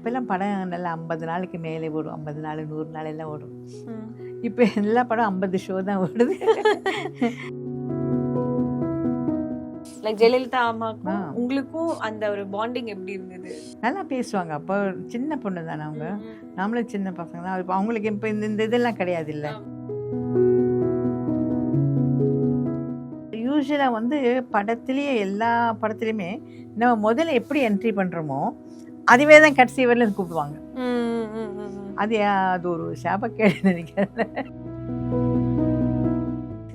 அப்போல்லாம் படம் நல்லா 50 நாளுக்கு மேலே ஓடும், 50 நாள் 100 நாள் எல்லாம் ஓடும். இப்போ எல்லா படம் 50 ஷோ தான் ஓடுது. லைக் ஜெயலலிதா அம்மாக்கும் உங்களுக்கும் அந்த ஒரு பாண்டிங் எப்படி இருந்தது? நல்லா பேசுவாங்க. அப்போ சின்ன பொண்ணு தானே அவங்க, நாமளும் சின்ன பசங்க தான். இப்போ அவங்களுக்கு இப்போ இந்த இதெல்லாம் கிடையாது இல்லை. யூஸ்வலாக வந்து படத்துலேயே எல்லா படத்துலையுமே நம்ம முதல்ல எப்படி என்ட்ரி பண்ணுறோமோ அதுவே தான் கடைசி வரல கூப்பிடுவாங்க. அது ஒரு சாபக்கேடு நினைக்கிறேன்.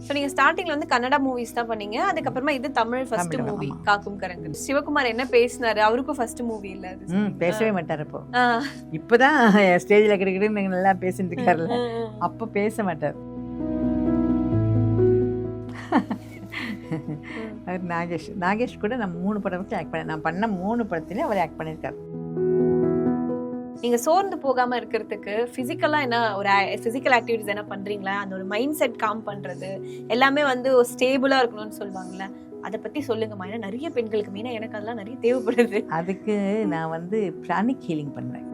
ஸோ நீங்கள் ஸ்டார்டிங்கில் வந்து கன்னடா மூவிஸ் தான் பண்ணீங்க, அதுக்கப்புறமா இது தமிழ் ஃபர்ஸ்ட் மூவி காக்கும் கரங்கள். சிவகுமார் என்ன பேசினாரு? அவருக்கும் ஃபர்ஸ்ட் மூவி இல்லை அது. பேசவே மாட்டார். இப்போதான் ஸ்டேஜில் கிடைக்கிட்டு நல்லா பேசிட்டு இருக்காருல்ல, அப்போ பேச மாட்டார். அவர் நாகேஷ் கூட நான் 3 படத்துலையும் ஆக்ட் பண்ணேன். நான் பண்ண 3 படத்துலையும் அவர் ஆக்ட் பண்ணியிருக்காரு. நீங்க சோர்ந்து போகாம இருக்கிறதுக்கு பிசிக்கலா என்ன ஒரு பிசிக்கல் ஆக்டிவிட்டிஸ் என்ன பண்றீங்களா? அந்த ஒரு மைண்ட் செட் காம் பண்றது எல்லாமே வந்து ஸ்டேபிளா இருக்கணும்னு சொல்லுவாங்கல்ல, அதை பத்தி சொல்லுங்கம்மா. ஏன்னா நிறைய பெண்களுக்கு மெயினா எனக்கு அதெல்லாம் நிறைய தேவைப்படுது. அதுக்கு நான் வந்து பிராணிக் ஹீலிங் பண்றேன்.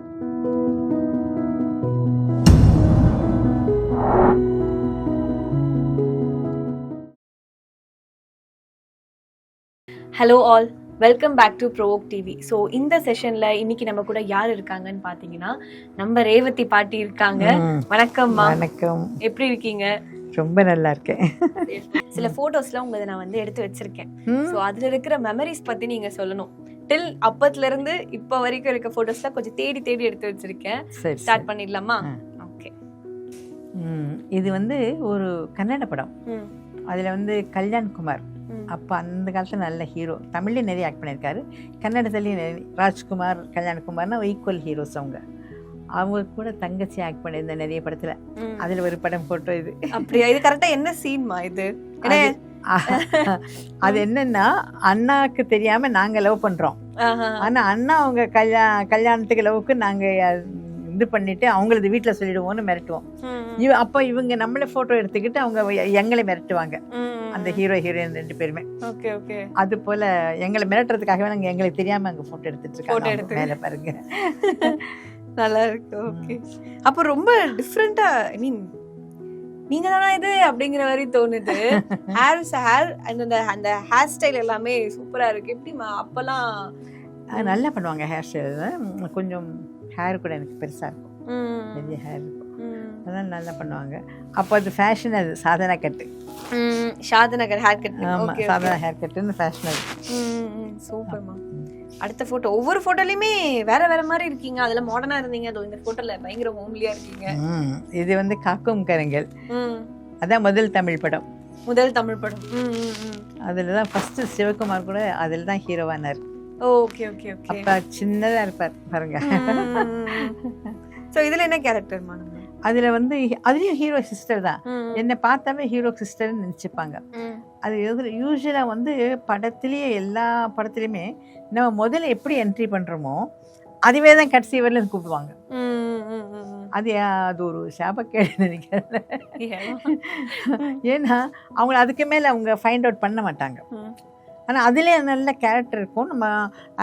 Hello all, welcome back to Provoke TV. So இந்த செஷன்ல இன்னைக்கு நம்ம கூட யார் இருக்காங்கன்னு பாத்தீங்கன்னா நம்ம ரேவதி பாட்டி இருக்காங்க. வணக்கம்மா. வணக்கம். எப்படி இருக்கீங்க? ரொம்ப நல்லா இருக்கேன். சில போட்டோஸ்லாம் உங்களை நான் வந்து எடுத்து வச்சிருக்கேன். ஸோ அதுல இருக்கிற மெமரிஸ் பத்தி நீங்க சொல்லணும். டில் அப்பத்துல இருந்து இப்ப வரைக்கும் இருக்க போட்டோஸ்லாம் கொஞ்சம் தேடி தேடி எடுத்து வச்சிருக்கேன். ஸ்டார்ட் பண்ணிடலாமா? ஓகே. இது வந்து ஒரு கன்னட படம். அதுல வந்து கல்யாண் குமார் அப்போ அந்த காலத்தில் நல்ல ஹீரோ. தமிழ்லேயும் நிறைய ஆக்ட் பண்ணியிருக்காரு, கன்னடத்துலேயும் ராஜ்குமார் கல்யாண்குமார்னா ஈக்குவல் ஹீரோஸ். அவங்க கூட தங்கச்சி ஆக்ட் பண்ணியிருந்த நிறைய படத்தில். அதில் ஒரு படம் ஃபோட்டோ இது. அப்படியா? இது கரெக்டாக என்ன சீன்மா இது? அது என்னன்னா, அண்ணாக்கு தெரியாம நாங்க லவ் பண்றோம். ஆனா அண்ணா அவங்க கல்யாணத்துக்கு லவ்க்கு நாங்க இது பண்ணிட்டு அவங்களது வீட்டுல சொல்லிடுவோம்னு மிரட்டுவோம். அப்போ இவங்க நம்மள போட்டோ எடுத்துக்கிட்டு அவங்க எங்களை மிரட்டுவாங்க, அந்த ஹீரோ ஹீரோயின் 2 பேருமே. அது போல எங்களை மிரட்டுறதுக்காகவே நாங்க எங்களுக்கு தெரியாம அங்க போட்டோ எடுத்துட்டு இருக்கோம். மேல பாருங்க, நல்லா இருக்கு. ஓகே. அப்போ ரொம்ப டிஃப்ரெண்டா, ஐ மீன் நீங்க தானா இது அப்படிங்கிற மாதிரி தோணுது. ஹேர் அந்த ஹேர் ஸ்டைல் எல்லாமே சூப்பரா இருக்கு. எப்படிமா அப்பெல்லாம் நல்லா பண்ணுவாங்க ஹேர் ஸ்டைல். கொஞ்சம் ஹேர் கூட எனக்கு பெருசா இருக்கும், நிறைய ஹேர் இருக்கும், அதெல்லாம் நல்லா பண்ணுவாங்க. அப்போ அது ஃபேஷன். அது சாதனா கட்டு, ஷாதநகர் ஹேர் கட். ஆமா, சாதனா ஹேர் கட்டுன்னு ஃபேஷன் அது. சூப்பர்மா. அடுத்த போட்டோ, ஒவ்வொரு போட்டோலயுமே வேற வேற மாதிரி இருக்கீங்க. அதுல மாடர்னா இருந்தீங்க, அதோ இந்த போட்டோல பயங்கர ஹோம்லியா இருக்கீங்க. இது வந்து காக்கும் கரங்கள், அதான் முதல் தமிழ் படம். அதுலதான் ஃபர்ஸ்ட் சிவகுமார் கூட அதுல தான் ஹீரோவானார். Okay okay okay. அப்ப சின்னதா இருப்பார் பாருங்க. சோ இதுல என்ன கேரக்டர்மா? அதுல வந்து அதுலயும் ஹீரோ சிஸ்டர் தான். என்னை பார்த்தாவே ஹீரோ சிஸ்டர்னு நினைச்சுப்பாங்க. அது யூஸ்வலா வந்து படத்துலயே எல்லா படத்துலயுமே நம்ம முதல்ல எப்படி என்ட்ரி பண்றோமோ அதுவே தான் கடைசி வரல கூப்பிடுவாங்க. அது ஒரு சாபக்கேடு நினைக்கிறேன். ஏன்னா அவங்க அதுக்கு மேல அவங்க ஃபைண்ட் அவுட் பண்ண மாட்டாங்க. ஆனால் அதுலேயே நல்ல கேரக்டர் இருக்கும். நம்ம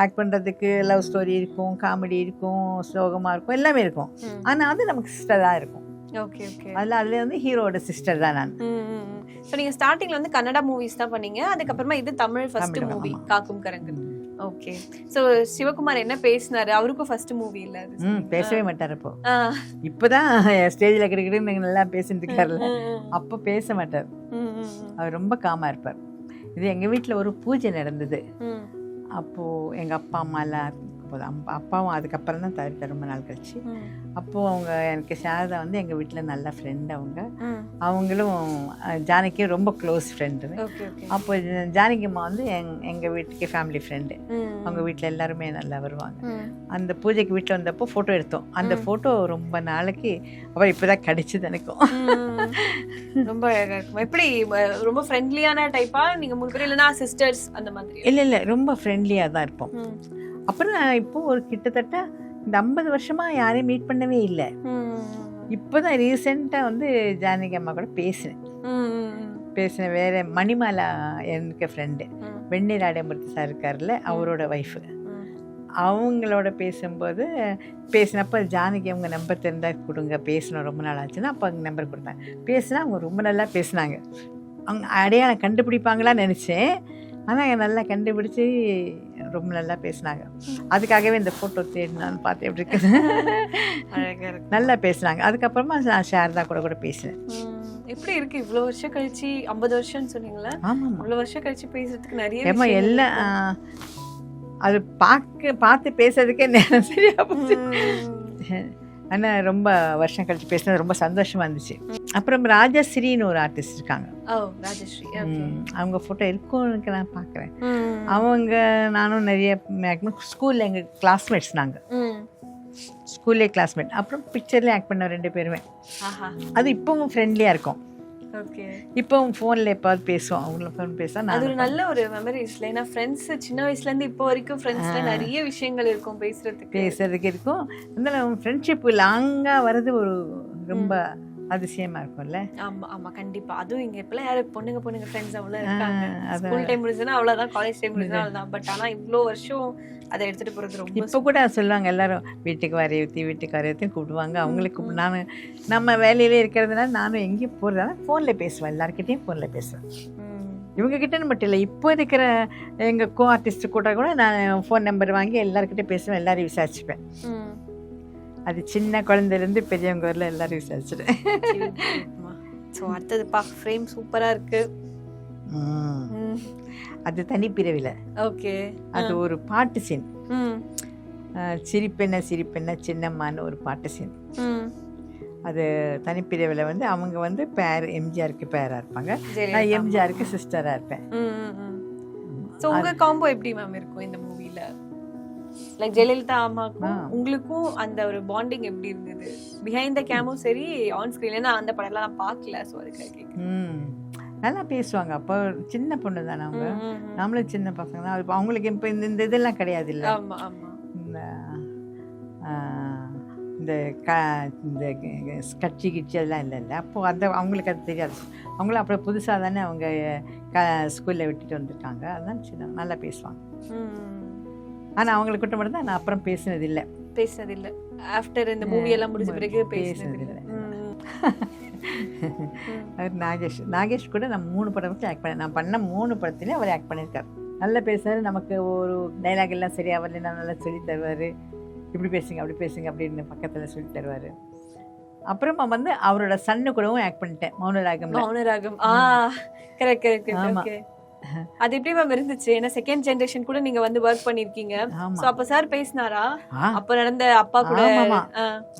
ஆக்ட் பண்ணுறதுக்கு லவ் ஸ்டோரி இருக்கும், காமெடி இருக்கும், ஸ்லோகமாக இருக்கும், எல்லாமே இருக்கும். ஆனால் அது நமக்கு சிஸ்டர் தான் இருக்கும். Okay okay. அதில் வந்து ஹீரோட சிஸ்டர் தான் நான். ஸோ நீங்கள் ஸ்டார்டிங்கில் வந்து கன்னடா மூவிஸ் தான் பண்ணீங்க, அதுக்கப்புறமா இது தமிழ் ஃபர்ஸ்ட் மூவி காக்கும் கரங்கள். ஓகே. ஸோ சிவகுமார் என்ன பேசினாரு? அவருக்கும் ஃபர்ஸ்ட் மூவி இல்லை அது. பேசவே மாட்டார். இப்போதான் ஸ்டேஜில் கிடைக்கிட்டு நல்லா பேசிட்டு இருக்காருல்ல, அப்போ பேச மாட்டார். அவர் ரொம்ப காமாக இருப்பார். இது எங்கள் வீட்டில் ஒரு பூஜை நடந்தது. அப்போது எங்கள் அப்பா அம்மா எல்லாம் போது, அப்பாவும் அதுக்கப்புறம் தான் தவிர்த்த ரொம்ப நாள் கழிச்சு. அப்போது அவங்க எனக்கு சாரதா வந்து எங்கள் வீட்டில் நல்ல ஃப்ரெண்டு. அவங்களும் ஜானகியும் ரொம்ப க்ளோஸ் ஃப்ரெண்டு. அப்போ ஜானகி அம்மா வந்து எங்கள் வீட்டுக்கு ஃபேமிலி ஃப்ரெண்டு. அவங்க வீட்டில் எல்லாருமே நல்லா வருவாங்க. அந்த பூஜைக்கு வீட்டில் வந்தப்போ ஃபோட்டோ எடுத்தோம். அந்த ஃபோட்டோ ரொம்ப நாளைக்கு அவள் இப்போ தான் கிடைச்சிது எனக்கும். ரொம்ப எப்படி ரொம்ப ஃப்ரெண்ட்லியான டைப்பா நீங்கள் முழுக்க, இல்லைனா சிஸ்டர்ஸ் அந்த மாதிரி? இல்லை, ரொம்ப ஃப்ரெண்ட்லியாக தான் இருப்போம். அப்புறம் நான் இப்போ ஒரு கிட்டத்தட்ட இந்த 50 வருஷமா யாரையும் மீட் பண்ணவே இல்லை. இப்போதான் ரீசெண்டாக வந்து ஜானகி அம்மா கூட பேசினேன். வேற மணிமாலா எனக்கு ஃப்ரெண்டு, வெந்நீர் ஆடையமூர்த்தி சார் இருக்காருல்ல, அவரோட ஒய்ஃபு. அவங்களோட பேசும்போது பேசினப்போ ஜானகி அவங்க நம்பர் தெரிந்தால் கொடுங்க, பேசணும் ரொம்ப நாள் ஆச்சுன்னா அப்போ அவங்க நம்பர் கொடுத்தேன். பேசினா அவங்க ரொம்ப நல்லா பேசினாங்க. அவங்க அடையாளம் கண்டுபிடிப்பாங்களான்னு நினச்சேன். ஆனால் நல்லா கண்டுபிடிச்சி ரொம்ப நல்லா பேசினாங்க. அதுக்காகவே இந்த ஃபோட்டோ தேடினான்னு பார்த்து எப்படி இருக்குது, நல்லா பேசினாங்க. அதுக்கப்புறமா நான் சாரதா கூட பேசினேன். எப்படி இருக்கு இவ்வளோ வருஷம் கழிச்சு, 50 வருஷம்னு சொன்னீங்களா? ஆமாம், இவ்வளோ வருஷம் கழிச்சு பேசுறதுக்கு நிறைய ஏமா எல்லாம் அது பார்த்து பேசுறதுக்கே நேரம் சரியா போச்சு. ஆனால் ரொம்ப வருஷம் கழிச்சு பேசினது ரொம்ப சந்தோஷமா இருந்துச்சு. அப்புறம் ராஜஸ்ரீன்னு ஒரு ஆர்டிஸ்ட் இருக்காங்க. அவங்க ஃபோட்டோ இருக்கும்னு நான் பார்க்குறேன். அவங்க நானும் நிறைய மேக்ஸிமம் ஸ்கூலில் எங்கள் கிளாஸ்மேட்ஸ், நாங்கள் ஸ்கூல்லே கிளாஸ்மேட். அப்புறம் பிக்சர்லேயே ஆக்ட் பண்ண 2 பேருமே. அது இப்போவும் ஃப்ரெண்ட்லியாக இருக்கும். இப்போவும் ஃபோனில் எப்பாவது பேசுவோம். அவங்கள ஃபோன் பேச அது ஒரு நல்ல ஒரு மெமரிஸ்ல. ஏன்னா ஃப்ரெண்ட்ஸ் சின்ன வயசுலேருந்து இப்போ வரைக்கும் ஃப்ரெண்ட்ஸ்ல நிறைய விஷயங்கள் இருக்கும் பேசுறதுக்கு இருக்கும். அதனால ஃப்ரெண்ட்ஷிப் லாங்காக வர்றது ஒரு ரொம்ப அதிசயமா இருக்கும்ல. ஆமா ஆமா கண்டிப்பா. அதுவும் இங்க இப்பெல்லாம் யாரு பொண்ணுங்க ஃப்ரெண்ட்ஸ் அவ்வளோ இருக்காங்க. ஸ்கூல் டைம் முடிஞ்சுன்னா அவ்வளோதான், காலேஜ் டைம் முடிஞ்சுன்னா அவ்வளோதான். பட் ஆனால் இவ்வளோ வருஷம் அதை எடுத்துட்டு போறது ரொம்ப. இப்போ கூட சொல்லுவாங்க எல்லாரும், வீட்டுக்கு வரையத்தையும் கூப்பிடுவாங்க. அவங்களுக்கு நான் நம்ம வேலையிலே இருக்கிறதுனால நானும் எங்கேயும் போகிறதுனால ஃபோனில் பேசுவேன், எல்லாருக்கிட்டையும் ஃபோனில் பேசுவேன். இவங்க கிட்டன்னு மட்டும் இல்லை, இப்போ இருக்கிற எங்கள் கோ ஆர்டிஸ்ட் கூட நான் ஃபோன் நம்பர் வாங்கி எல்லாருக்கிட்டையும் பேசுவேன், எல்லாரையும் விசாரிச்சுப்பேன். அது சின்ன குழந்தையிலேருந்து பெரியவங்க வரல எல்லாரும் விசாரிச்சுட்டேன். ஸோ அடுத்ததுப்பா ஃப்ரேம் சூப்பராக இருக்கு. அது தனிப்பிறவில. ஓகே. அது ஒரு பாட்டு சீன், சிரிப்பென்ன சின்னம்மான்னு ஒரு பாட்டு சீன். அது தனிப்பிரிவில் வந்து அவங்க வந்து பேர் எம்ஜிஆருக்கு பேராக இருப்பாங்க, நான் எம்ஜிஆருக்கு சிஸ்டராக இருப்பேன். ஸோ உங்கள் காம்போ எப்படி மேம் இருக்கும் இந்த மூவியில்? லைக் ஜெயலலிதா அம்மாக்கும் உங்களுக்கும் அந்த ஒரு பாண்டிங் எப்படி இருந்தது? பிஹைண்ட் த கேமும் சரி, ஆன் ஸ்க்ரீன். ஏன்னா அந்த படம்லாம் நான் பார்க்கல, ஸோ அதுக்காக கேட்குறேன். நல்லா பேசுவாங்க. அப்போ சின்ன பொண்ணு தானே அவங்க, நம்மளும் சின்ன பசங்க தான். அது அவங்களுக்கு இப்போ இந்த இதெல்லாம் கிடையாது இல்லை. இந்த இந்த கட்சி அதெல்லாம் இல்லை. அப்போது அவங்களுக்கு அது தெரியாது. அவங்களும் அப்படியே புதுசாக தானே அவங்க ஸ்கூலில் விட்டுட்டு வந்திருக்காங்க. அதுதான் சின்ன நல்லா பேசுவாங்க. ஆனால் அவங்களை கிட்ட மட்டும் தான் நான் அப்புறம் பேசினதில்லை. ஆஃப்டர் இந்த மூவி எல்லாம் முடிஞ்ச பிறகு பேசினதில்லை. அவர் நாகேஷ் கூட நான் 3 படத்துக்கு ஆக்ட் பண்ணேன். நான் பண்ண 3 படத்துலேயும் அவர் ஆக்ட் பண்ணியிருக்கார். நல்லா பேசுவார். நமக்கு ஒரு டைலாக் எல்லாம் சரியாக வரல, நான் நல்லா சொல்லி தருவார். இப்படி பேசுங்க அப்படி பேசுங்க அப்படின்னு பக்கத்தில் சொல்லி தருவார். அப்புறமா வந்து அவரோட சன்னு கூடவும் ஆக்ட் பண்ணிட்டேன், மௌனராகம். கரெக்ட். ஆமாம். அது எப்படி மேம் இருந்துச்சு? ஏன்னா செகண்ட் ஜெனரேஷன் கூட நீங்க வந்து வொர்க் பண்ணிருக்கீங்க. சோ அப்ப சார் பேசினாரா? அப்ப நடந்த அப்பா கூட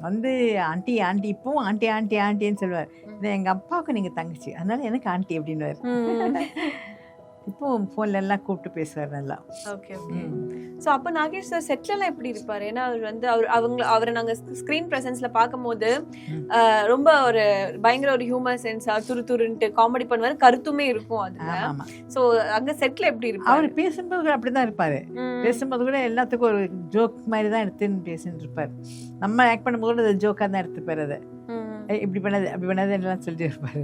வந்து ஆண்டி இப்பவும் ஆண்டின்னு சொல்லுவார். எங்க அப்பாவுக்கு நீங்க தங்கச்சி, அதனால எனக்கு ஆண்டி அப்படின்னு. இப்போ ஃபோன்ல எல்லாம் கூப்பிட்டு பேசுவார் நல்லா. ஓகே. ஸோ அப்போ நாகேஷ் சார் செட்லலாம் எப்படி இருப்பார்? ஏன்னா அவர் வந்து அவரை நாங்கள் ஸ்க்ரீன் ப்ரெசன்ஸில் பார்க்கும்போது ரொம்ப ஒரு பயங்கர ஒரு ஹியூமர் சென்ஸாக துருன்ட்டு காமெடி பண்ணுவார், கருத்துமே இருக்கும் அது. ஸோ அங்கே செட்டில் எப்படி இருப்பார்? அவர் பேசும்போது அப்படி தான் இருப்பார். பேசும்போது கூட எல்லாத்துக்கும் ஒரு ஜோக் மாதிரி தான் எடுத்துன்னு பேசிட்டு இருப்பார். நம்ம ஆக்ட் பண்ணும்போது கூட ஜோக்காக தான் எடுத்துப்பார். அதை இப்படி பண்ணது அப்படி பண்ணது எல்லாம் சொல்லிட்டு இருப்பாரு.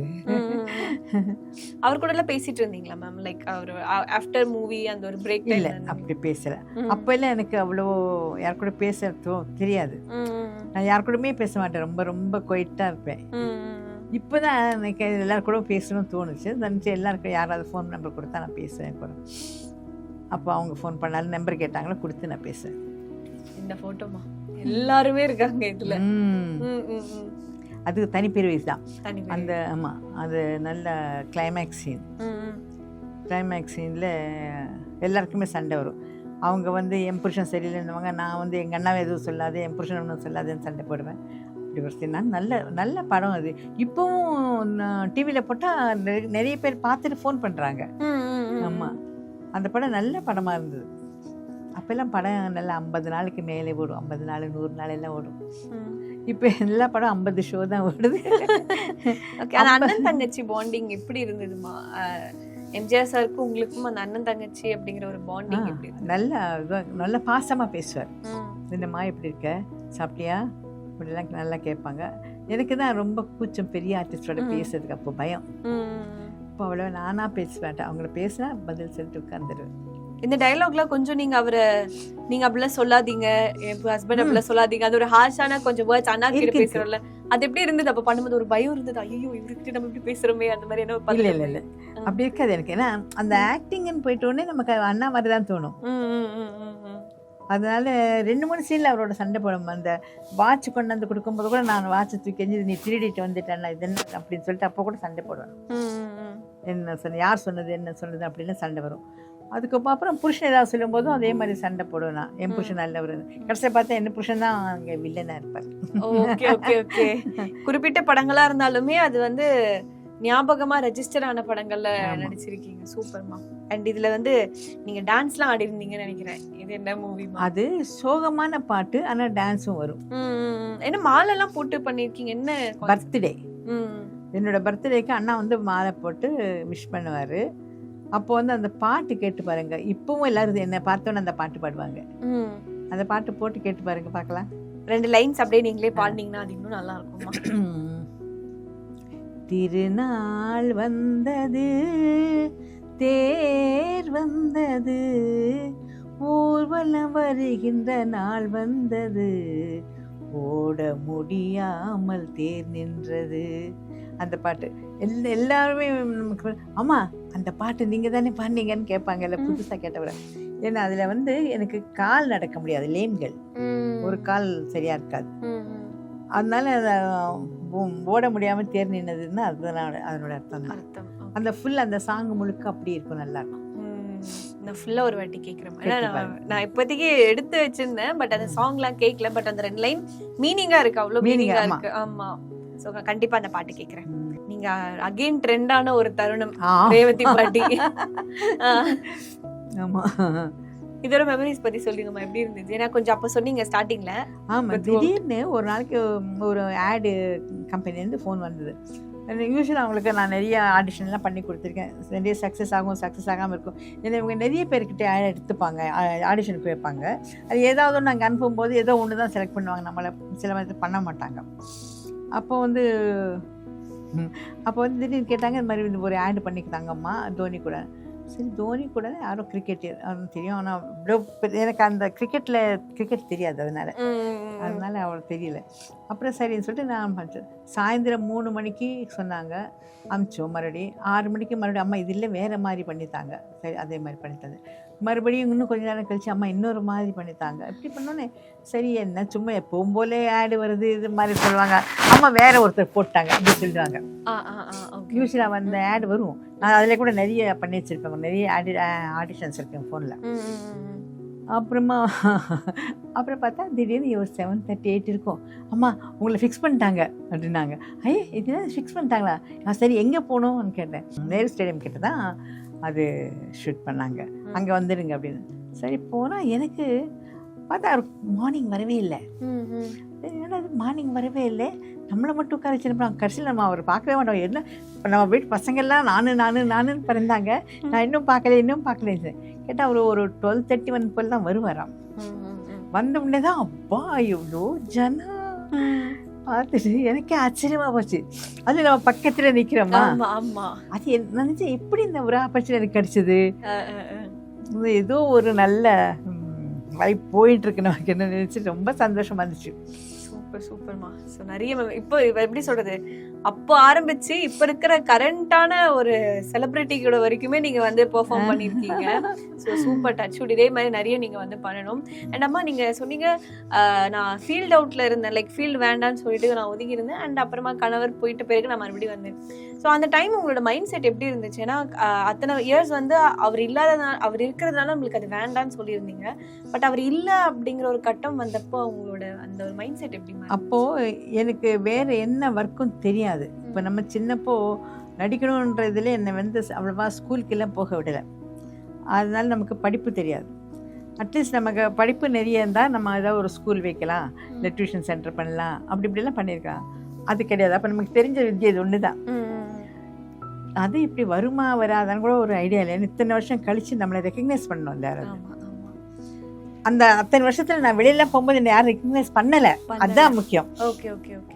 அவர் கூட எல்லாம் பேசிட்டு இருந்தீங்களா மேம்? லைக் அவர் ஆஃப்டர் மூவி அந்த ஒரு பிரேக்? இல்லை, அப்படி பேசல. அப்போ எல்லாம் எனக்கு அவ்வளோ யார் கூட பேச தெரியாது. நான் யார் கூடமே பேச மாட்டேன், ரொம்ப ரொம்ப குவைட்டாக இருப்பேன். இப்போதான் எனக்கு எல்லாரும் கூட பேசணும்னு தோணுச்சு. நினச்சி எல்லாருக்கும் யாராவது ஃபோன் நம்பர் கொடுத்தா நான் பேசுவேன் கூட. அப்போ அவங்க ஃபோன் பண்ணாலும் நம்பர் கேட்டாங்களோ கொடுத்து நான் பேசுவேன். இந்த ஃபோட்டோமா எல்லாருமே இருக்காங்க இதில். அது தனிப்பிரிவு தான் அந்த. ஆமாம், அது நல்ல கிளைமேக்ஸ் சீனில் எல்லாருக்குமே சண்டை வரும். அவங்க வந்து என் புருஷன் சரியில்லைன்னுவாங்க, நான் வந்து எங்கள் அண்ணாவை எதுவும் சொல்லாது, என் புருஷன் ஒன்றும் சொல்லாதுன்னு சண்டை போடுவேன். அப்படி ஒரு சீன். நல்ல படம் அது. இப்போவும் டிவியில் போட்டால் நிறைய பேர் பார்த்துட்டு ஃபோன் பண்ணுறாங்க. ஆமாம், அந்த படம் நல்ல படமாக இருந்தது. அப்போல்லாம் படம் நல்லா 50 நாளுக்கு மேலே ஓடும், 50 நாள் 100 நாள் எல்லாம் ஓடும். இப்போ எல்லா படம் 50 ஷோ தான் ஓடுது. ஓகே. அந்த அண்ணன் தங்கச்சி பாண்டிங் எப்படி இருந்ததுமா? எம்ஜிஆர் சாருக்கும் உங்களுக்கும் அந்த அண்ணன் தங்கச்சி அப்படிங்கிற ஒரு பாண்டிங் எப்படி? நல்ல பாசமாக பேசுவார். என்னம்மா எப்படி இருக்க, சாப்பிட்டியா, இப்படிலாம் நல்லா கேட்பாங்க. எனக்கு தான் ரொம்ப கூச்சம் பெரிய ஆர்டிஸ்டோட பேசுறதுக்கு அப்போ பயம். இப்போ அவ்வளோ நானாக பேச மாட்டேன். அவங்கள பேசினா பதில் சொல்லிட்டு உட்காந்துருவேன். இந்த டயலாக்லாம் கொஞ்சம் நீங்க அப்படிலாம் சொல்லாதீங்க, என் ஹஸ்பண்ட் அப்படிலாம் சொல்லாதீங்க, அது ஒரு ஹார்ஷான கொஞ்சம் வேர்ட்ஸ் அண்ணா கிட்ட பேசுறோம்ல, அது எப்படி இருந்தது? அப்ப பண்ணும்போது ஒரு பயம் இருந்தது, ஐயோ இவர்கிட்ட நம்ம இப்படி பேசுறோமே அந்த மாதிரி என்ன? இல்ல அப்படி இருக்காது எனக்கு. ஏன்னா அந்த ஆக்டிங்னு போயிட்ட உடனே நமக்கு அண்ணா மாதிரி தான் தோணும். அதனால 2-3 சீன்ல அவரோட சண்டை போடும். அந்த வாட்ச் கொண்டு வந்து கொடுக்கும்போது கூட நான் வாட்சை தூக்கி எஞ்சி நீ திருடிட்டு வந்துட்டேன்னா இது என்ன அப்படின்னு சொல்லிட்டு அப்போ கூட சண்டை போடுவேன். என்ன சொன்ன, யார் சொன்னது, என்ன சொன்னது அப்படின்னு சண்டை வரும். அதுக்கப்புறம் புருஷன் ஏதாவது சொல்லும் போதும் அதே மாதிரி சண்டை போடுவேன் நான். என் புருஷன் நல்லவர், கடைசியை பார்த்தா என்ன புருஷன் தான் அங்கே வில்லனா இருப்பார். Okay okay okay. குறிப்பிட்ட படங்களா இருந்தாலுமே அது வந்து ஞாபகமா ரெஜிஸ்டர் ஆன படங்கள்ல நடிச்சிருக்கீங்க. சூப்பர்மா. அண்ட் இதுல வந்து நீங்க டான்ஸ்லாம் ஆடி இருந்தீங்கன்னு நினைக்கிறேன். இது என்ன மூவி? அது சோகமான பாட்டு, ஆனா டான்ஸும் வரும். என்ன மாலை எல்லாம் போட்டு பண்ணிருக்கீங்க? என்ன பர்த்டே, என்னோட பர்த்டேக்கு அண்ணா வந்து மாலை போட்டு விஷ் பண்ணுவாரு. அப்போ வந்து அந்த பாட்டு கேட்டு பாருங்க. இப்பவும் எல்லாரும் என்ன பார்த்தோன்னு அந்த பாட்டு பாடுவாங்க. அந்த பாட்டு போட்டு கேட்டு பாருங்க பார்க்கலாம். 2 லைன்ஸ் அப்படியே நீங்களே பாடினீங்கன்னா அது இன்னும் நல்லா இருக்குமா? திருநாள் வந்தது, தேர் வந்தது, ஊர்வலம் வருகின்ற நாள் வந்தது, ஓட முடியாமல் தேர் நின்றது. அந்த பாட்டு எல்லாருமே நமக்கு ஆமா அந்த பாட்டு நீங்க தானே பாடினீங்கன்னு கேட்பாங்கல்ல புதுசா கேட்டவரை. ஏன்னா அதுல வந்து எனக்கு கால் நடக்க முடியாது, லேம்கள், ஒரு கால் சரியா இருக்காது. அதனால ஓட முடியாம தேர் நின்னதுன்னா அதனோட அர்த்தம் தான். அந்த ஃபுல் அந்த சாங் முழுக்க அப்படி இருக்கும், நல்லா இருக்கும். நான் ஃபுல்லா ஒரு வாட்டி கேக்குறேன். நான் இப்போதைக்கு எடுத்து வச்சிருந்தேன், பட் அந்த சாங்லாம் கேட்கல. பட் அந்த 2 லைன் மீனிங்கா இருக்கு, அவ்வளவு மீனிங்கா இருக்கு. ஆமா, சோ கண்டிப்பா அந்த பாட்டு கேக்குறேன். நீங்க அகைன் ட்ரெண்டான ஒரு தருணம் ரேவதி பாட்டி. ஆமா, இதோட மெமரிஸ் பத்தி சொல்லுங்கம்மா, எப்படி இருந்துச்சு? ஏன்னா கொஞ்சம் அப்ப சொன்னீங்க ஸ்டார்டிங்ல. ஆமா, திடீர்னு ஒரு நாளைக்கு ஒரு ஆடு கம்பெனிலேருந்து ஃபோன் வந்தது. யூஸ்வலாக அவங்களுக்கு நான் நிறைய ஆடிஷன்லாம் பண்ணி கொடுத்துருக்கேன். நிறைய சக்ஸஸ் ஆகும், சக்ஸஸ் ஆகாமல் இருக்கும். ஏன்னா இவங்க நிறைய பேர்கிட்ட எடுத்துப்பாங்க, ஆடிஷனுக்கு வைப்பாங்க. அது ஏதாவது ஒன்று நாங்கள் அனுப்பும்போது ஏதோ ஒன்று தான் செலக்ட் பண்ணுவாங்க, நம்மளை சில மாதிரி பண்ண மாட்டாங்க. அப்போ வந்து திடீர்னு கேட்டாங்க, இந்த மாதிரி ஒரு ஆடு பண்ணிக்கிறாங்கம்மா தோனி கூட. சரி, தோனி கூட யாரோ கிரிக்கெட் தெரியும், ஆனால் எனக்கு அந்த கிரிக்கெட் தெரியாது, அதனால அவளுக்கு தெரியல. அப்புறம் சரின்னு சொல்லிட்டு நான் பண்ணிட்டேன். சாயந்தரம் 3 மணிக்கு சொன்னாங்க, அமிச்சோம். மறுபடியும் 6 மணிக்கு மறுபடியும் அம்மா இது இல்லை வேறு மாதிரி பண்ணித்தாங்க. சரி, அதே மாதிரி பண்ணித்தாங்க. மறுபடியும் இன்னும் கொஞ்சம் நேரம் கழிச்சு அம்மா இன்னொரு மாதிரி பண்ணித்தாங்க. இப்படி பண்ணோன்னே சரி என்ன சும்மா எப்பவும் போலே ஆடு வருது இது மாதிரி சொல்லுவாங்க. அம்மா வேற ஒருத்தர் போட்டாங்க அப்படி சொல்லுவாங்க. யூஸ்வலாக அந்த ஆடு வரும், நான் அதில் கூட நிறைய பண்ணி வச்சுருப்பேன், நிறைய ஆடிஷன்ஸ் இருக்கேன் ஃபோனில். அப்புறம் பார்த்தா திடீர்னு ஒரு 7:38 இருக்கும். அம்மா உங்களை ஃபிக்ஸ் பண்ணிட்டாங்க அப்படின்னாங்க. ஐயே இதுதான் ஃபிக்ஸ் பண்ணிட்டாங்களா? நான் சரி எங்கே போகணும்னு கேட்டேன். நேரு ஸ்டேடியம் கிட்ட தான் அது ஷூட் பண்ணாங்க, அங்கே வந்துடுங்க அப்படின்னு. சரி போனால் எனக்கு பார்த்தா மார்னிங் வரவே இல்லை. என்னடா மார்னிங் வரவே இல்லை, நம்மளை மட்டும் உட்கார வச்சுருப்போம். கடைசியில் நம்ம அவர் பார்க்கவே மாட்டோம். என்ன நம்ம வீட்டு பசங்கள்லாம் நானுன்னு பிறந்தாங்க, நான் இன்னும் பார்க்கல கேட்டால் அவர் ஒரு 12:31 போல் தான் வருவாராம். வந்த உடனே தான் அப்பா எவ்வளோ ஜனா பார்த்துட்டு எனக்கே ஆச்சரியமாக போச்சு. அது நம்ம பக்கத்தில் நிற்கிறோமா, அது நினச்சேன் எப்படி இந்த ஒரு ஆப்பர்ச்சுனிட்டி எனக்கு கிடைச்சது. ஏதோ ஒரு நல்ல லைஃப் போயிட்டு இருக்கு நமக்கு, என்ன நினைச்சு ரொம்ப சந்தோஷமா இருந்துச்சு. சூப்பர்மா. ஸோ நிறைய இப்போ எப்படி சொல்றது, அப்போ ஆரம்பிச்சு இப்போ இருக்கிற கரண்டான ஒரு செலிபிரிட்டிகளோட வரைக்குமே நீங்க வந்து பெர்ஃபார்ம் பண்ணியிருக்கீங்க. So super touch. இதே மாதிரி நிறைய நீங்க வந்து பண்ணணும். அண்ட் அம்மா நீங்க சொன்னீங்க நான் ஃபீல்ட் அவுட்ல இருந்தேன், லைக் ஃபீல்டு வேண்டான்னு சொல்லிட்டு நான் ஒதுங்கி இருந்தேன். அண்ட் அப்புறமா கணவர் போயிட்டு பிறகு நான் மறுபடியும் வந்தேன். ஸோ அந்த டைம் உங்களோட மைண்ட் செட் எப்படி இருந்துச்சு? ஏன்னா அத்தனை இயர்ஸ் வந்து அவர் இருக்கிறதுனால உங்களுக்கு அது வேண்டான்னு சொல்லியிருந்தீங்க. பட் அவர் இல்லை அப்படிங்கிற ஒரு கட்டம் வந்தப்போ அவங்களோட அந்த ஒரு மைண்ட் செட் எப்படி? அப்போ எனக்கு வேற என்ன ஒர்க்கும் தெரியாது. இப்போ நம்ம சின்னப்போ நடிக்கணுன்றதுல என்னை வந்து அவ்வளவா ஸ்கூலுக்கெல்லாம் போக விடலை. அதனால நமக்கு படிப்பு தெரியாது. அட்லீஸ்ட் நமக்கு படிப்பு நிறைய இருந்தால் நம்ம ஏதாவது ஒரு ஸ்கூல் வைக்கலாம், இல்லை டியூஷன் சென்டர் பண்ணலாம், இப்படிலாம் பண்ணியிருக்கலாம். அது கிடையாது. அப்போ நமக்கு தெரிஞ்ச வித்தியை இது ஒன்று தான். அது இப்படி வருமா வராதான்னு கூட ஒரு ஐடியா இல்லை. இத்தனை வருஷம் கழிச்சு நம்மளை ரெக்கக்னைஸ் பண்ணணும் இல்லை யாராவது. அந்த அத்தனை வருஷத்துல நான் வெளியில போகும்போது என்ன யாரும் ரெக்கக்னைஸ் பண்ணல, அதுதான் முக்கியம்.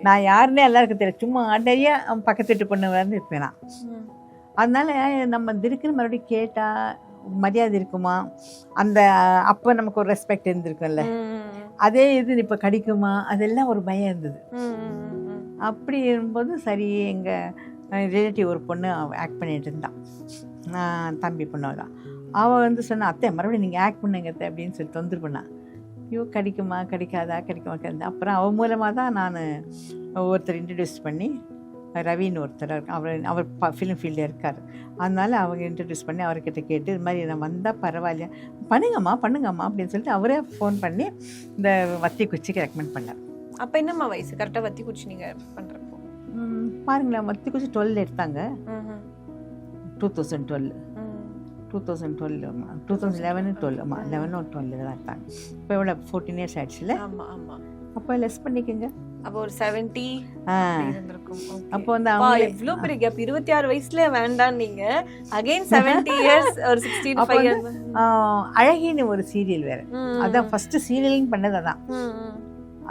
நான் யாருன்னே எல்லாருக்கும் தெரியும், சும்மா ஆர்டரியா பக்கத்து வீட்டு பொண்ணு வந்து இருப்பேன் நான். அதனால நம்ம திடுக்குன்னு மறுபடியும் கேட்டா மரியாதை இருக்குமா, அந்த அப்போ நமக்கு ஒரு ரெஸ்பெக்ட் இருந்திருக்கும்ல, அதே இது இப்போ கிடைக்குமா, அதெல்லாம் ஒரு பயம் இருந்தது. அப்படி இருக்கும்போது சரி, எங்கள் ரிலேட்டிவ் ஒரு பொண்ணு ஆக்ட் பண்ணிட்டு இருந்தான், தம்பி பொண்ணு. அவள் வந்து சொன்னா, அத்தை மறுபடியும் நீங்கள் ஆக்ட் பண்ணுங்க அத்தை அப்படின்னு சொல்லி தொந்தரவு பண்ணான். ஐயோ கிடைக்குமா கிடைக்காதா அப்புறம் அவள் மூலமாக தான் நான் ஒருத்தர் இன்ட்ரடியூஸ் பண்ணி, ரவின்னு ஒருத்தர் அவர் ஃபிலிம் ஃபீல்டில் இருக்கார். அதனால அவங்க இன்ட்ரடியூஸ் பண்ணி அவர்கிட்ட கேட்டு இது மாதிரி நான் வந்தால் பரவாயில்லையா, பண்ணுங்கம்மா அப்படின்னு சொல்லிட்டு அவரே ஃபோன் பண்ணி இந்த வத்தி குச்சிக்கு ரெக்கமெண்ட் பண்ணார். அப்போ என்னம்மா வயசு கரெக்டாக வத்தி குச்சி நீங்கள் பண்ணுறப்போ? பாருங்களேன், வத்தி குச்சி 12 எடுத்தாங்க. 2012 2011 ஆமாம், 11 or 12 தான் எடுத்தாங்க. இப்போ எவ்வளோ 14 years ஆயிடுச்சுல. ஆமாம் ஆமாம். அப்போ லெஸ் பண்ணிக்கோங்க, அப்போ ஒரு 70 இருந்திருக்கும். அப்போ வந்து அவங்க எவ்வளோ பெரிய கேப், 26 வயசுல வேண்டாம் நீங்க அகைன் 70 years ஒரு 65 years. அழகின்னு ஒரு சீரியல் வேற, அதான் ஃபர்ஸ்ட் சீரியலிங் பண்ணது. அதான்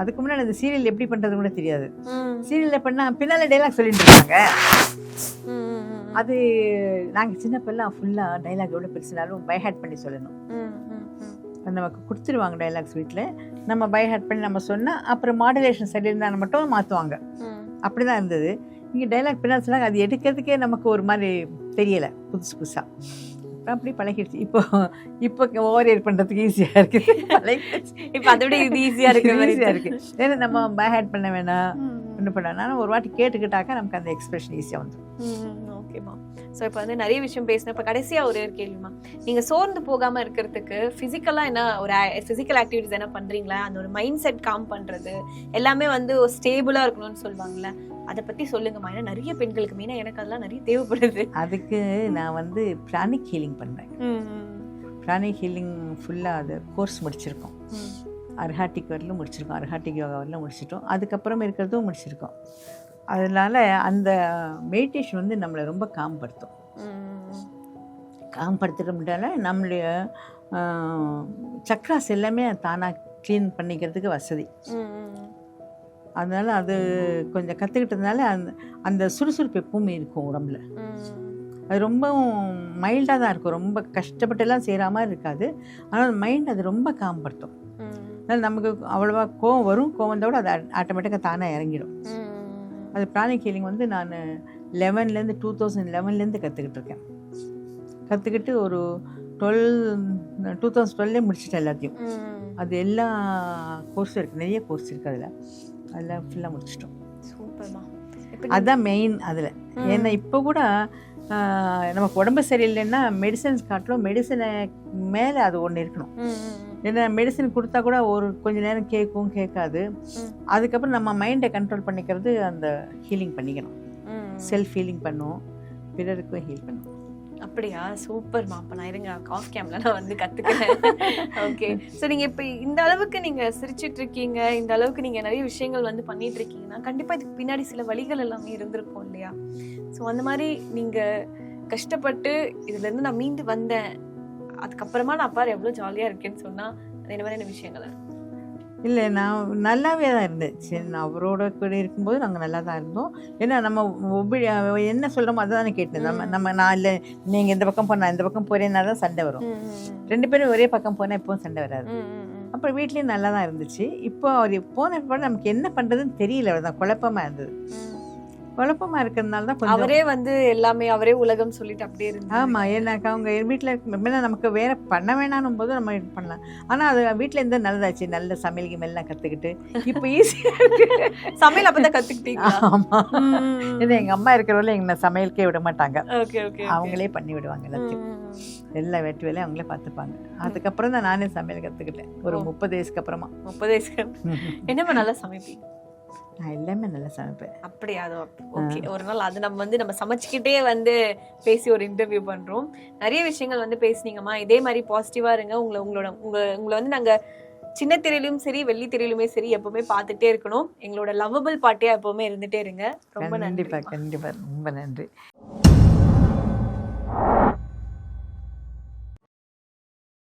அதுக்கு முன்னாடி அந்த சீரியல் எப்படி பண்றது கூட தெரியாது. சீரியல்ல பண்ணா பின்னால டைலாக் சொல்லிட்டு இருக்காங்க. அது நாங்கள் சின்ன பிள்ளைலாம் ஃபுல்லாக டைலாக் எவ்வளோ பெருசுனாலும் பைஹேட் பண்ணி சொல்லணும். நமக்கு கொடுத்துருவாங்க டைலாக்ஸ் வீட்டில், நம்ம பைஹேட் பண்ணி நம்ம சொன்னால் அப்புறம் மாடுலேஷன் சரியிருந்தால் மட்டும் மாற்றுவாங்க. அப்படி தான் இருந்தது. இங்கே டைலாக் பின்னால் சொன்னாங்க, அது எடுக்கிறதுக்கே நமக்கு ஒரு மாதிரி தெரியலை, புதுசாக. அப்படி பழகிடுச்சு. இப்போ ஓவர் பண்ணுறதுக்கு ஈஸியாக இருக்குது. இப்போ அதை விட இது ஈஸியாக இருக்குது. ஏன்னா நம்ம பைஹேட் பண்ண வேணாம், ஒன்றும் பண்ண வேணாம், ஒரு வாட்டி கேட்டுக்கிட்டாக்கா நமக்கு அந்த எக்ஸ்பிரஷன் ஈஸியாக வந்துடும். ஓகேம்மா. ஸோ இப்போ வந்து நிறைய விஷயம் பேசினேன். இப்போ கடைசியாக ஒரு கேள்விமா, நீங்கள் சோர்ந்து போகாமல் இருக்கிறதுக்கு ஃபிசிக்கலாக என்ன ஒரு ஃபிசிக்கல் ஆக்டிவிட்டிஸ் என்ன பண்ணுறீங்களா? அந்த ஒரு மைண்ட் செட் காம் பண்ணுறது எல்லாமே வந்து ஒரு ஸ்டேபிளாக இருக்கணும்னு சொல்லுவாங்கள்ல, அதை பற்றி சொல்லுங்கம்மா. ஏன்னா நிறைய பெண்களுக்கு மெயினாக எனக்கு அதெல்லாம் நிறைய தேவைப்படுது. அதுக்கு நான் வந்து பிராணிக் ஹீலிங் பண்ணுறேன். பிராணிக் ஹீலிங் ஃபுல்லாக அது கோர்ஸ் முடிச்சிருக்கோம். அர்ஹாட்டிக் வரலும் முடிச்சிருக்கோம், அர்ஹாட்டிக் யோகா வரலும் முடிச்சிட்டோம், அதுக்கப்புறம் இருக்கிறதும் முடிச்சிருக்கோம். அதனால் அந்த மெடிடேஷன் வந்து நம்மளை ரொம்ப காம்படுத்துகிறோம்னால நம்மளுடைய சக்ராஸ் எல்லாமே தானாக க்ளீன் பண்ணிக்கிறதுக்கு வசதி. அதனால் அது கொஞ்சம் கற்றுக்கிட்டதுனால அந்த சுறுசுறுப்பு எப்பவுமே இருக்கும் உடம்புல. அது ரொம்பவும் மைல்டாக தான் இருக்கும், ரொம்ப கஷ்டப்பட்டெல்லாம் செய்கிற மாதிரி இருக்காது. ஆனால் மைண்ட் அது ரொம்ப காம்படுத்தும். அதனால் நமக்கு அவ்வளோவா கோவம் வரும், கோவம் வந்தால் கூட அது ஆட்டோமேட்டிக்காக தானாக இறங்கிடும். அது பிராணிக் ஹீலிங் வந்து நான் 2011 கற்றுக்கிட்டு இருக்கேன். கற்றுக்கிட்டு ஒரு 2012 முடிச்சிட்டேன் எல்லாத்தையும். அது எல்லா கோர்ஸும் இருக்குது, நிறைய கோர்ஸ் இருக்குது, அதெல்லாம் ஃபுல்லாக முடிச்சிட்டோம். சூப்பர்மா. அதுதான் மெயின் அதில். ஏன்னா இப்போ கூட நமக்கு உடம்பு சரியில்லைன்னா மெடிசன்ஸ் காட்டிலும் மெடிசனை மேலே அது ஒன்று இருக்கணும். ஏன்னா மெடிசன் கொடுத்தா கூட ஒரு கொஞ்சம் நேரம் கேட்காது. அதுக்கப்புறம் நம்ம மைண்டை கண்ட்ரோல் பண்ணிக்கிறது அந்த ஹீலிங் பண்ணிக்கணும். செல்ஃப் ஹீலிங் பண்ணுவோம், பிறருக்கும் ஹீல் பண்ணுவோம். அப்படியா? சூப்பர்மா. அப்போ நான் இருங்க காஃப் கேம்ல நான் வந்து கற்றுக்கிறேன். ஓகே. ஸோ நீங்கள் இப்போ இந்த அளவுக்கு நீங்கள் சிரிச்சிட்டு இருக்கீங்க, இந்த அளவுக்கு நீங்கள் நிறைய விஷயங்கள் வந்து பண்ணிட்டு இருக்கீங்கன்னா கண்டிப்பாக இதுக்கு பின்னாடி சில வழிகள் எல்லாமே இருந்திருக்கும் இல்லையா? ஸோ அந்த மாதிரி நீங்கள் கஷ்டப்பட்டு இதுலேருந்து நான் மீண்டு வந்தேன், அதுக்கப்புறமா நான் பாரு எவ்வளோ ஜாலியாக இருக்கேன்னு சொன்னால் அது என்ன மாதிரியான விஷயங்கள்? இல்லை, நான் நல்லாவே தான் இருந்தேன். சரி, நான் அவரோட கூட இருக்கும்போது நாங்கள் நல்லா தான் இருந்தோம். ஏன்னா நம்ம என்ன சொல்கிறோமோ அதை தானே கேட்டேன். நான் இல்லை நீங்கள் இந்த பக்கம் போனால் இந்த பக்கம் போகிறேன்னா தான் சண்டை வரும். 2 பேரும் ஒரே பக்கம் போனால் எப்பவும் சண்டை வராது. அப்புறம் வீட்லேயும் நல்லா தான் இருந்துச்சு. இப்போ அவர் போனப்போ நமக்கு என்ன பண்ணுறதுன்னு தெரியல, தான் குழப்பமாக இருந்தது. குழப்பமாக இருக்கிறதுனால தான் கொஞ்சம் அவரே வந்து எல்லாமே அவரே உலகம் சொல்லிட்டு அப்படியே இருந்து. ஆமாம், ஏன்னாக்கா அவங்க வீட்டில் நமக்கு வேற பண்ண வேணாம் போது நம்ம இது பண்ணலாம். ஆனால் அது வீட்டில் இருந்தால் நல்லதாச்சு, நல்ல சமையல் கிமெல்லாம் கற்றுக்கிட்டு இப்போ ஈஸியாக இருக்கு. சமையல் அப்போ தான் கற்றுக்கிட்டீங்க? ஆமாம், ஏன்னா எங்கள் அம்மா இருக்கிறவங்கள எங்களை சமையலுக்கே விட மாட்டாங்க. Okay okay. அவங்களே பண்ணி விடுவாங்க எல்லாத்தையும், எல்லா வெட்டு வேலையும் அவங்களே பார்த்துப்பாங்க. அதுக்கப்புறம் தான் நானே சமையல் கற்றுக்கிட்டேன் ஒரு 30 வயசுக்கு அப்புறமா. 30 வயசுக்கு என்னம்மா நல்லா சமைப்பீங்க? நான் எல்லாமே நல்லா சமைப்பேன். அப்படியா? ஓகே. ஒரு நாள் அது நம்ம சமைச்சுக்கிட்டே வந்து பேசி ஒரு இன்டர்வியூ பண்றோம். நிறைய விஷயங்கள் வந்து பேசுனீங்கம்மா. இதே மாதிரி பாசிட்டிவா இருங்க. உங்களை வந்து நாங்க சின்ன திரையிலும் சரி வெள்ளி திரையிலுமே சரி எப்பவுமே பார்த்துட்டே இருக்கணும். எங்களோட லவ்வபிள் பார்ட்டியா எப்பவுமே இருந்துட்டே இருங்க. ரொம்ப நன்றி. கண்டிப்பா ரொம்ப நன்றி.